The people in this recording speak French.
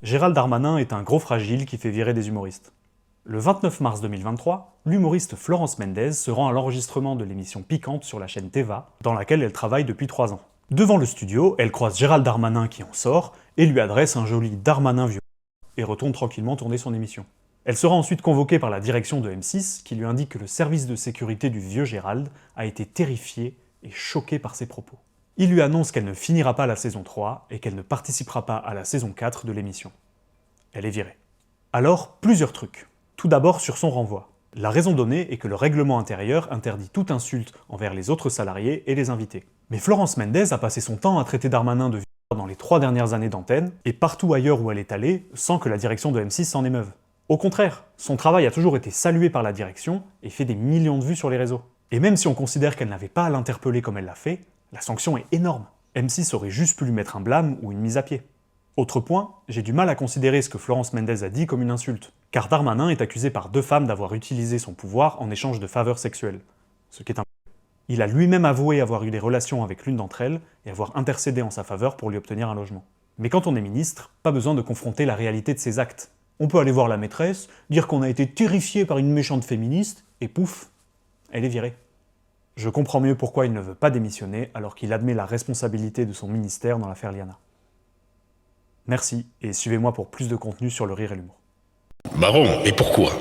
Gérald Darmanin est un gros fragile qui fait virer des humoristes. Le 29 mars 2023, l'humoriste Florence Mendes se rend à l'enregistrement de l'émission Piquante sur la chaîne Téva, dans laquelle elle travaille depuis 3 ans. Devant le studio, elle croise Gérald Darmanin qui en sort et lui adresse un joli Darmanin vieux et retourne tranquillement tourner son émission. Elle sera ensuite convoquée par la direction de M6 qui lui indique que le service de sécurité du vieux Gérald a été terrifié et choqué par ses propos. Il lui annonce qu'elle ne finira pas la saison 3 et qu'elle ne participera pas à la saison 4 de l'émission. Elle est virée. Alors, plusieurs trucs. Tout d'abord sur son renvoi. La raison donnée est que le règlement intérieur interdit toute insulte envers les autres salariés et les invités. Mais Florence Mendes a passé son temps à traiter Darmanin de violeur dans les 3 dernières années d'antenne, et partout ailleurs où elle est allée, sans que la direction de M6 s'en émeuve. Au contraire, son travail a toujours été salué par la direction et fait des millions de vues sur les réseaux. Et même si on considère qu'elle n'avait pas à l'interpeller comme elle l'a fait, la sanction est énorme. M6 aurait juste pu lui mettre un blâme ou une mise à pied. Autre point, j'ai du mal à considérer ce que Florence Mendes a dit comme une insulte, car Darmanin est accusé par 2 femmes d'avoir utilisé son pouvoir en échange de faveurs sexuelles, ce qui est un... Il a lui-même avoué avoir eu des relations avec l'une d'entre elles et avoir intercédé en sa faveur pour lui obtenir un logement. Mais quand on est ministre, pas besoin de confronter la réalité de ses actes. On peut aller voir la maîtresse, dire qu'on a été terrifié par une méchante féministe, et pouf, elle est virée. Je comprends mieux pourquoi il ne veut pas démissionner alors qu'il admet la responsabilité de son ministère dans l'affaire Liana. Merci, et suivez-moi pour plus de contenu sur le rire et l'humour. Marrant, mais pourquoi?